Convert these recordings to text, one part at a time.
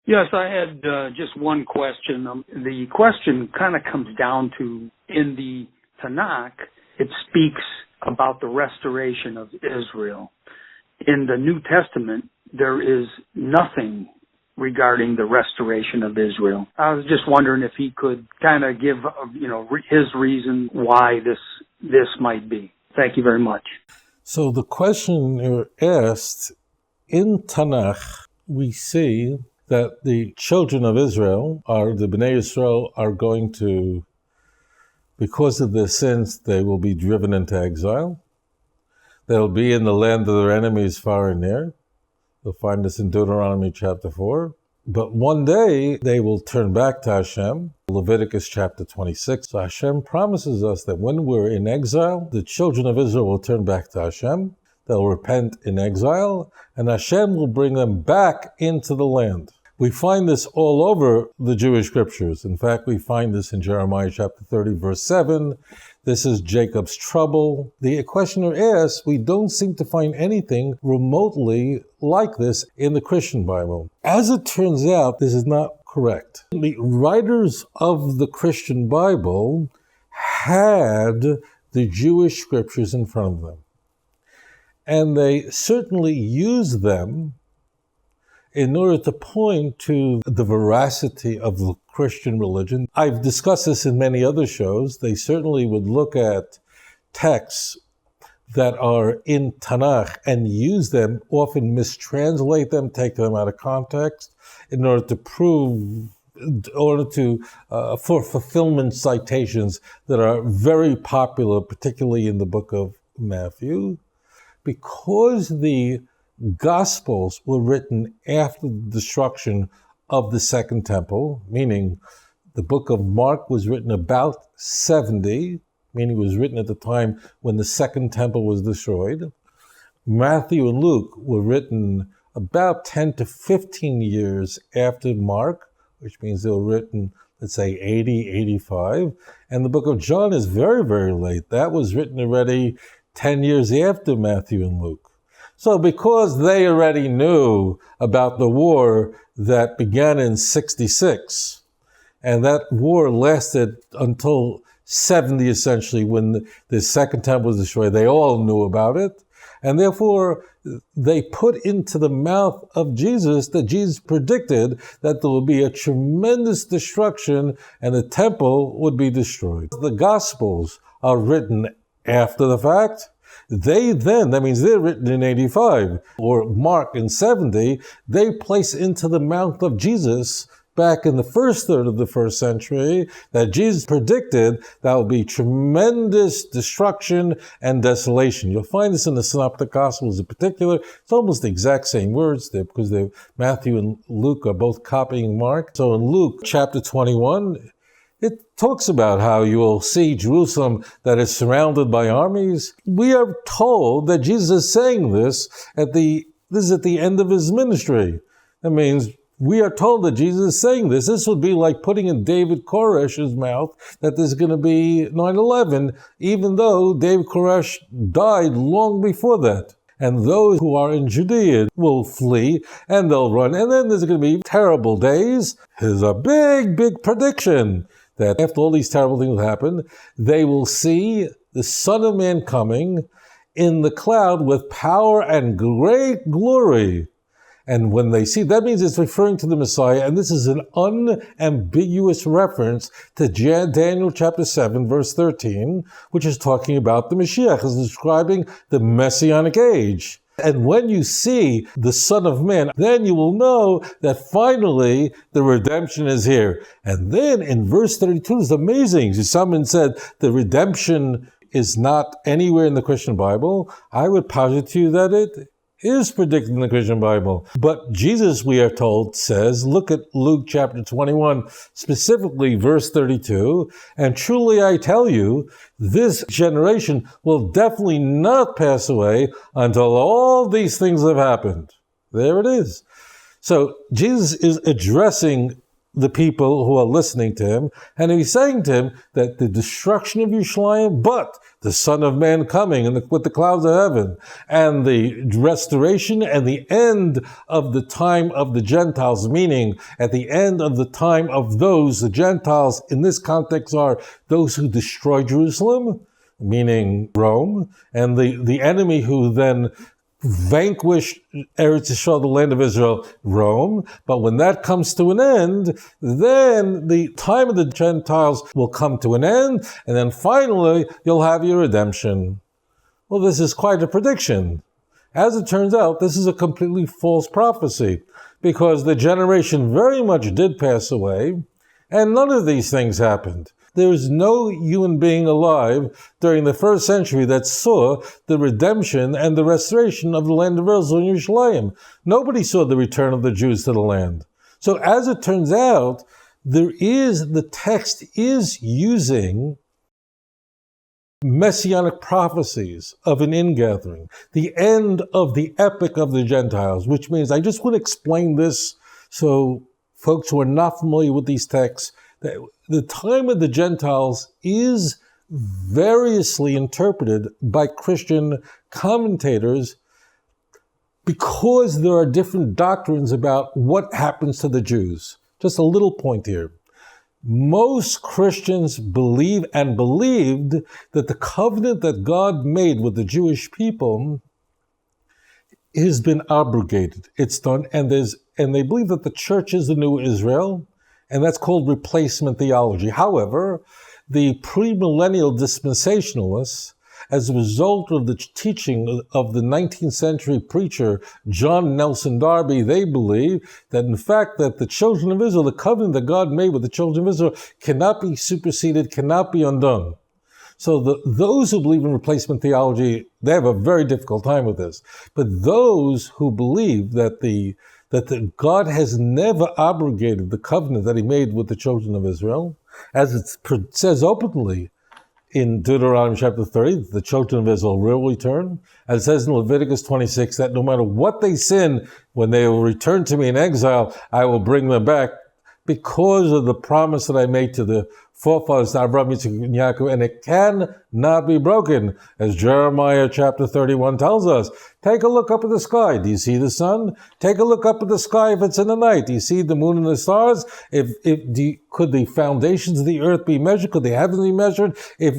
Yes, I had just one question. The question kind of comes down to, in the Tanakh, it speaks about the restoration of Israel. In the New Testament, there is nothing regarding the restoration of Israel. I was just wondering if he could kind of give, his reason why this might be. Thank you very much. So the question you asked, in Tanakh, we see that the children of Israel, the Bnei Israel, are going to, because of their sins, they will be driven into exile. They'll be in the land of their enemies far and near. You'll find this in Deuteronomy chapter 4. But one day, they will turn back to Hashem. Leviticus chapter 26. So Hashem promises us that when we're in exile, the children of Israel will turn back to Hashem. They'll repent in exile, and Hashem will bring them back into the land. We find this all over the Jewish scriptures. In fact, we find this in Jeremiah chapter 30, verse 7. This is Jacob's trouble. The questioner asks, we don't seem to find anything remotely like this in the Christian Bible. As it turns out, this is not correct. The writers of the Christian Bible had the Jewish scriptures in front of them. And they certainly used them in order to point to the veracity of the Christian religion. I've discussed this in many other shows. They certainly would look at texts that are in Tanakh and use them, often mistranslate them, take them out of context, in order to prove, for fulfillment citations that are very popular, particularly in the book of Matthew. Because the Gospels were written after the destruction of the Second Temple, meaning the book of Mark was written about 70, meaning it was written at the time when the Second Temple was destroyed. Matthew and Luke were written about 10 to 15 years after Mark, which means they were written, let's say, 80, 85. And the book of John is very, very late. That was written already 10 years after Matthew and Luke. So because they already knew about the war that began in 66, and that war lasted until 70 essentially, when the Second Temple was destroyed, they all knew about it. And therefore, they put into the mouth of Jesus that Jesus predicted that there would be a tremendous destruction and the temple would be destroyed. The Gospels are written after the fact. That means they're written in 85, or Mark in 70, they place into the mouth of Jesus back in the first third of the first century that Jesus predicted there will be tremendous destruction and desolation. You'll find this in the Synoptic Gospels in particular. It's almost the exact same words there because Matthew and Luke are both copying Mark. So in Luke chapter 21, it talks about how you will see Jerusalem that is surrounded by armies. We are told that Jesus is saying this at the end of his ministry. That means we are told that Jesus is saying this. This would be like putting in David Koresh's mouth that there's going to be 9/11, even though David Koresh died long before that. And those who are in Judea will flee and they'll run. And then there's going to be terrible days. Here's a big, big prediction that after all these terrible things happen, they will see the Son of Man coming in the cloud with power and great glory. And when they see, that means it's referring to the Messiah, and this is an unambiguous reference to Daniel chapter 7, verse 13, which is talking about the Mashiach, is describing the Messianic age. And when you see the Son of Man, then you will know that finally the redemption is here. And then in verse 32, it's amazing. Someone said the redemption is not anywhere in the Christian Bible. I would posit to you that it is predicted in the Christian Bible. But Jesus, we are told, says, look at Luke chapter 21, specifically verse 32, and truly I tell you, this generation will definitely not pass away until all these things have happened. There it is. So Jesus is addressing the people who are listening to him, and he's saying to him that the destruction of Yerushalayim, but the Son of Man coming with the clouds of heaven, and the restoration and the end of the time of the Gentiles, meaning at the end of the time of those, the Gentiles in this context are those who destroyed Jerusalem, meaning Rome, and the enemy who then vanquished Eretz Yisrael, the land of Israel, Rome. But when that comes to an end, then the time of the Gentiles will come to an end, and then finally you'll have your redemption. Well, this is quite a prediction. As it turns out, this is a completely false prophecy, because the generation very much did pass away, and none of these things happened. There is no human being alive during the first century that saw the redemption and the restoration of the land of Israel in Yerushalayim. Nobody saw the return of the Jews to the land. So as it turns out, the text is using messianic prophecies of an ingathering, the end of the epic of the Gentiles, which means, I just want to explain this so folks who are not familiar with these texts, that the time of the Gentiles is variously interpreted by Christian commentators because there are different doctrines about what happens to the Jews. Just a little point here. Most Christians believe and believed that the covenant that God made with the Jewish people has been abrogated. It's done, and they believe that the church is the new Israel, and that's called replacement theology. However, the premillennial dispensationalists, as a result of the teaching of the 19th century preacher John Nelson Darby, they believe that in fact that the children of Israel, the covenant that God made with the children of Israel, cannot be superseded, cannot be undone. So those who believe in replacement theology, they have a very difficult time with this. But those who believe that God has never abrogated the covenant that he made with the children of Israel, as it says openly in Deuteronomy chapter 30, the children of Israel will return. As it says in Leviticus 26, that no matter what they sin, when they will return to me in exile, I will bring them back because of the promise that I made to the forefathers, to Abraham, Isaac, and Yaakov, and it cannot be broken, as Jeremiah chapter 31 tells us. Take a look up at the sky. Do you see the sun? Take a look up at the sky if it's in the night. Do you see the moon and the stars? Could the foundations of the earth be measured? Could the heavens be measured? If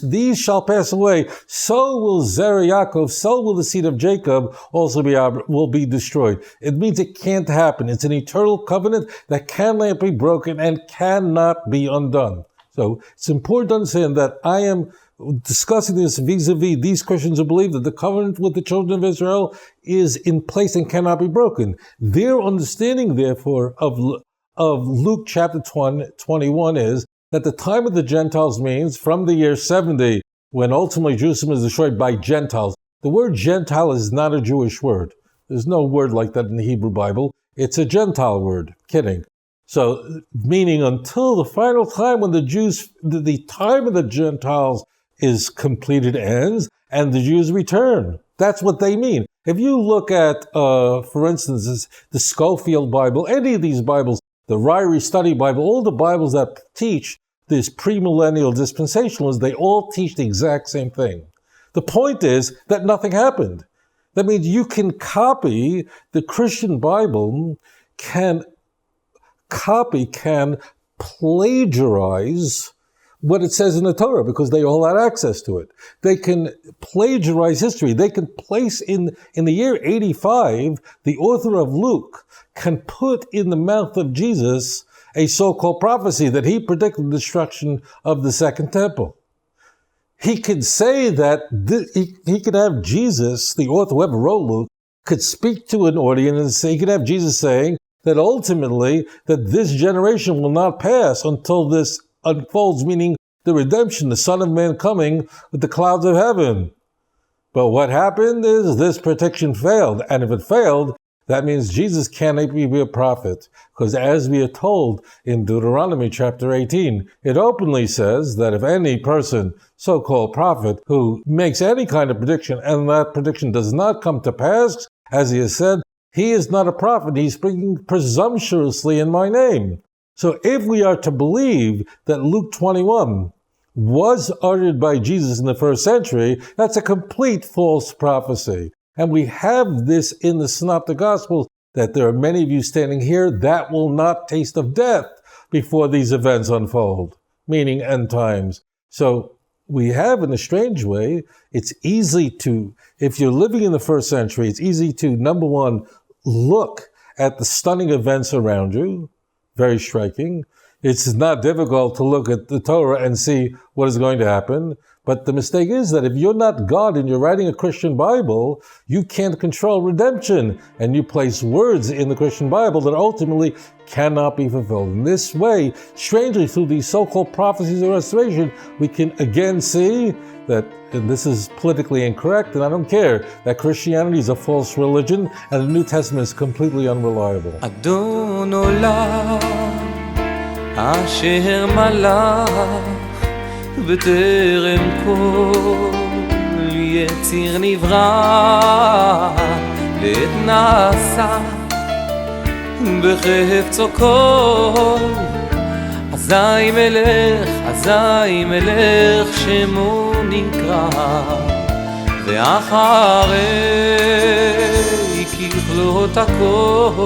these shall pass away, so will Zerah Yaakov, so will the seed of Jacob also will be destroyed. It means it can't happen. It's an eternal covenant that cannot be broken and cannot be undone. So it's important to understand that I am discussing this vis-a-vis these Christians who believe that the covenant with the children of Israel is in place and cannot be broken. Their understanding, therefore, of Luke chapter 21 is that the time of the Gentiles means from the year 70, when ultimately Jerusalem is destroyed by Gentiles. The word Gentile is not a Jewish word. There's no word like that in the Hebrew Bible. It's a Gentile word. Kidding. So, meaning until the final time when the time of the Gentiles is completed, ends, and the Jews return. That's what they mean. If you look at, for instance, the Schofield Bible, any of these Bibles, the Ryrie Study Bible, all the Bibles that teach this premillennial dispensationalism, they all teach the exact same thing. The point is that nothing happened. That means you can copy the Christian Bible, can plagiarize what it says in the Torah, because they all had access to it. They can plagiarize history. They can place in the year 85, the author of Luke can put in the mouth of Jesus a so-called prophecy that he predicted the destruction of the Second Temple. He could say that he could have Jesus, the author, whoever wrote Luke, could speak to an audience and say, he could have Jesus saying that ultimately that this generation will not pass until this unfolds, meaning the redemption, the Son of Man coming with the clouds of heaven. But what happened is this prediction failed. And if it failed, that means Jesus can't be a prophet. Because as we are told in Deuteronomy chapter 18, it openly says that if any person, so-called prophet, who makes any kind of prediction and that prediction does not come to pass, as he has said, he is not a prophet. He's speaking presumptuously in my name. So if we are to believe that Luke 21 was uttered by Jesus in the first century, that's a complete false prophecy. And we have this in the Synoptic Gospels, that there are many of you standing here that will not taste of death before these events unfold, meaning end times. So we have, in a strange way, it's easy to, if you're living in the first century, it's easy to, number one, look at the stunning events around you, very striking. It's not difficult to look at the Torah and see what is going to happen. But the mistake is that if you're not God and you're writing a Christian Bible, you can't control redemption. And you place words in the Christian Bible that ultimately cannot be fulfilled. In this way, strangely, through these so-called prophecies of restoration, we can again see that, and this is politically incorrect, and I don't care, that Christianity is a false religion and the New Testament is completely unreliable. Adon olam asher malach בטרם כל יציר נברא לעת נעשה בחפצו כל אזי מלך שמו נקרא ואחרי ככלות הכל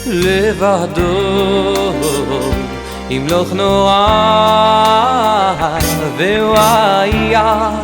לבדו ימלוך נורא והוא היה